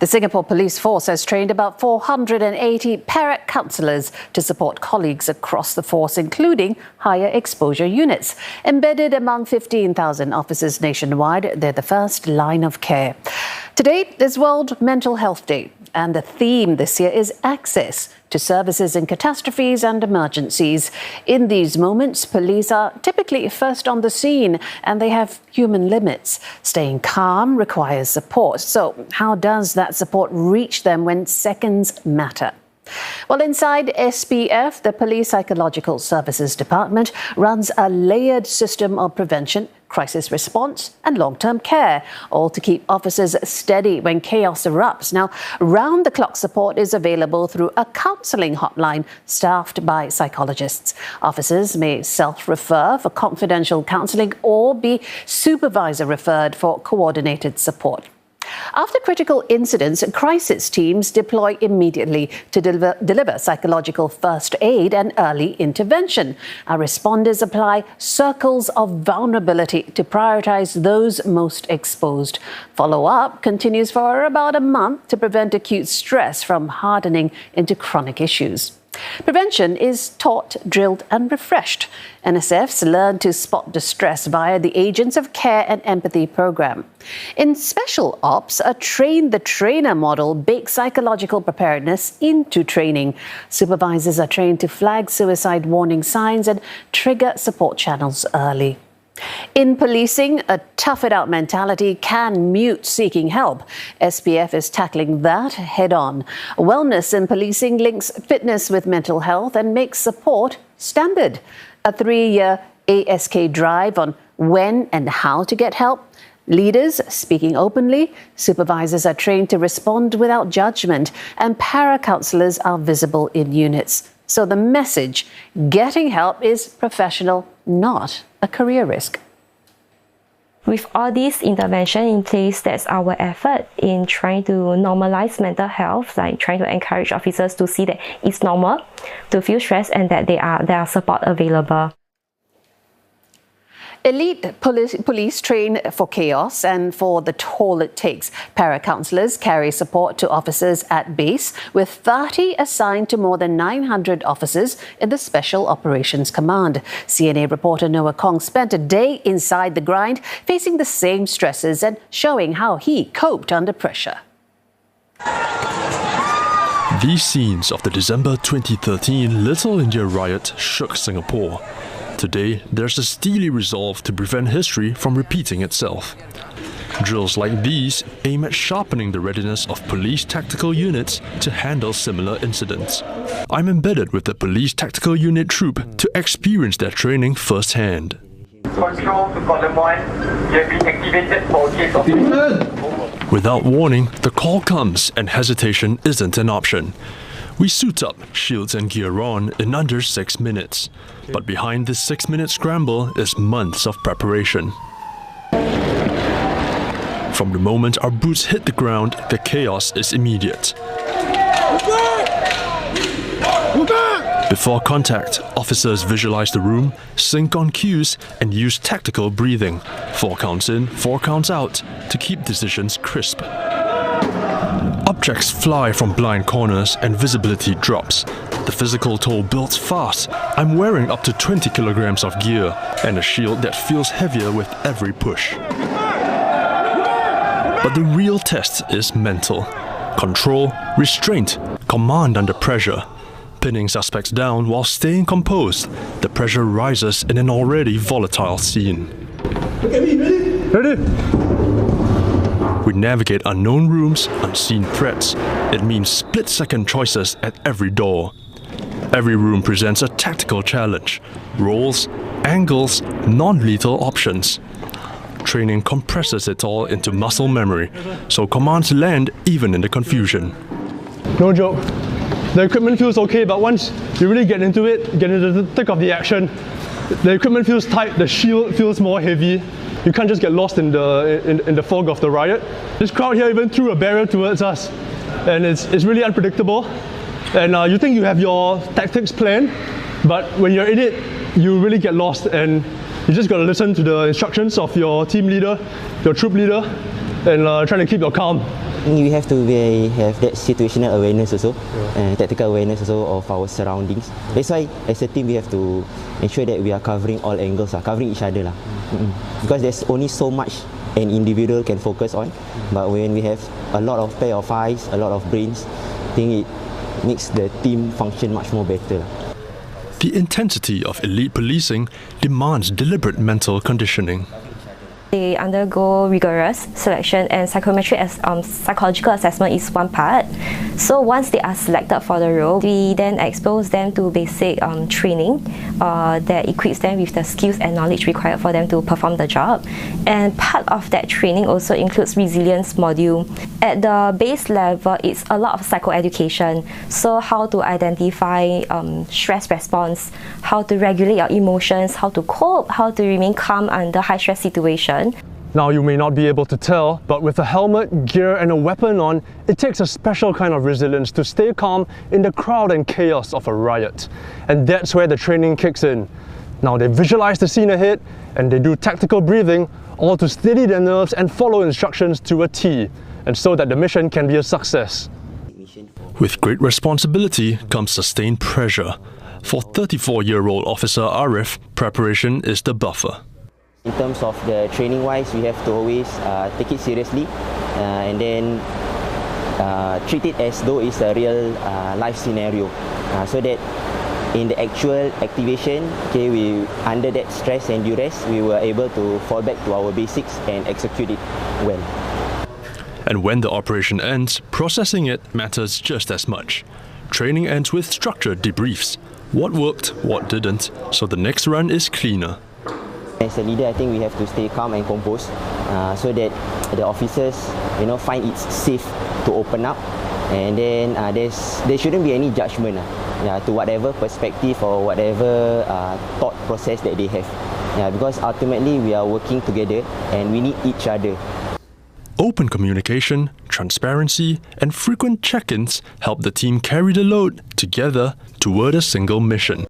The Singapore Police Force has trained about 480 para-counsellors to support colleagues across the force, including higher exposure units. Embedded among 15,000 officers nationwide, they're the first line of care. Today is World Mental Health Day, and the theme this year is access to services in catastrophes and emergencies. In these moments, police are typically first on the scene and they have human limits. Staying calm requires support. So how does that support reach them when seconds matter? Well, inside SPF, the Police Psychological Services Department runs a layered system of prevention, crisis response and long-term care, all to keep officers steady when chaos erupts. Now, round-the-clock support is available through a counselling hotline staffed by psychologists. Officers may self-refer for confidential counselling or be supervisor-referred for coordinated support. After critical incidents, crisis teams deploy immediately to deliver psychological first aid and early intervention. Our responders apply circles of vulnerability to prioritize those most exposed. Follow-up continues for about a month to prevent acute stress from hardening into chronic issues. Prevention is taught, drilled and refreshed. NSFs learn to spot distress via the Agents of Care and Empathy program. In special ops, a train-the-trainer model bakes psychological preparedness into training. Supervisors are trained to flag suicide warning signs and trigger support channels early. In policing, a tough-it-out mentality can mute seeking help. SPF is tackling that head-on. Wellness in policing links fitness with mental health and makes support standard. A 3-year ASK drive on when and how to get help. Leaders speaking openly, supervisors are trained to respond without judgment, and para-counsellors are visible in units. So the message, getting help is professional, not a career risk. With all these interventions in place, that's our effort in trying to normalize mental health, like trying to encourage officers to see that it's normal to feel stressed and that there are support available. Elite police train for chaos and for the toll it takes. Para-counsellors carry support to officers at base, with 30 assigned to more than 900 officers in the Special Operations Command. CNA reporter Noah Kong spent a day inside the grind, facing the same stresses and showing how he coped under pressure. These scenes of the December 2013 Little India riot shook Singapore. Today, there's a steely resolve to prevent history from repeating itself. Drills like these aim at sharpening the readiness of police tactical units to handle similar incidents. I'm embedded with the police tactical unit troop to experience their training firsthand. Control to column 1, you have been activated for a case of... Without warning, the call comes and hesitation isn't an option. We suit up, shields and gear on in under 6 minutes. But behind this 6-minute scramble is months of preparation. From the moment our boots hit the ground, the chaos is immediate. Before contact, officers visualize the room, sync on cues, and use tactical breathing, 4 counts in, 4 counts out, to keep decisions crisp. Objects fly from blind corners and visibility drops. The physical toll builds fast. I'm wearing up to 20 kilograms of gear and a shield that feels heavier with every push. But the real test is mental. Control, restraint, command under pressure. Pinning suspects down while staying composed, the pressure rises in an already volatile scene. Ready? We navigate unknown rooms, unseen threats. It means split-second choices at every door. Every room presents a tactical challenge. Roles, angles, non-lethal options. Training compresses it all into muscle memory, so commands land even in the confusion. No joke. The equipment feels okay, but once you really get into it, get into the thick of the action, the equipment feels tight, the shield feels more heavy. You can't just get lost in the fog of the riot. This crowd here even threw a barrier towards us, and it's really unpredictable. And you think you have your tactics planned, but when you're in it, you really get lost, and you just got to listen to the instructions of your team leader, your troop leader, and trying to keep your calm. We have to have that situational awareness also, tactical awareness also of our surroundings. That's why as a team we have to ensure that we are covering all angles, covering each other. Because there's only so much an individual can focus on, but when we have a lot of pair of eyes, a lot of brains, I think it makes the team function much more better. The intensity of elite policing demands deliberate mental conditioning. They undergo rigorous selection, and psychometric psychological assessment is one part. So once they are selected for the role, we then expose them to basic training that equips them with the skills and knowledge required for them to perform the job. And part of that training also includes resilience module. At the base level, it's a lot of psychoeducation. So how to identify stress response, how to regulate your emotions, how to cope, how to remain calm under high stress situations. Now you may not be able to tell, but with a helmet, gear and a weapon on, it takes a special kind of resilience to stay calm in the crowd and chaos of a riot. And that's where the training kicks in. Now they visualize the scene ahead and they do tactical breathing, all to steady their nerves and follow instructions to a T, and so that the mission can be a success. With great responsibility comes sustained pressure. For 34-year-old Officer Arif, preparation is the buffer. In terms of the training wise, we have to always take it seriously and then treat it as though it's a real life scenario, so that in the actual activation, we under that stress and duress, we were able to fall back to our basics and execute it well. And when the operation ends, processing it matters just as much. Training ends with structured debriefs. What worked, what didn't, so the next run is cleaner. As a leader, I think we have to stay calm and composed so that the officers, find it safe to open up, and then there shouldn't be any judgment to whatever perspective or whatever thought process that they have. Because ultimately we are working together and we need each other. Open communication, transparency, and frequent check-ins help the team carry the load together toward a single mission.